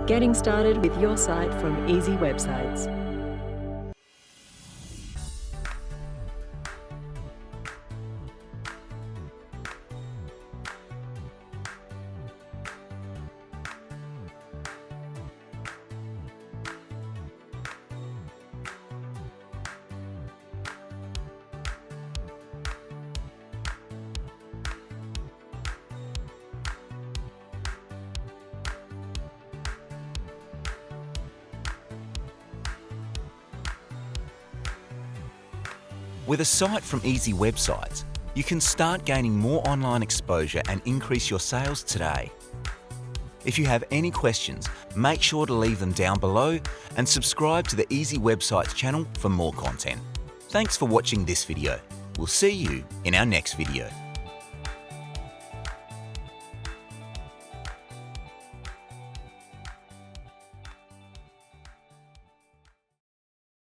Getting started with your site from Easy Websites. With a site from Easy Websites, you can start gaining more online exposure and increase your sales today. If you have any questions, make sure to leave them down below and subscribe to the Easy Websites channel for more content. Thanks for watching this video. We'll see you in our next video.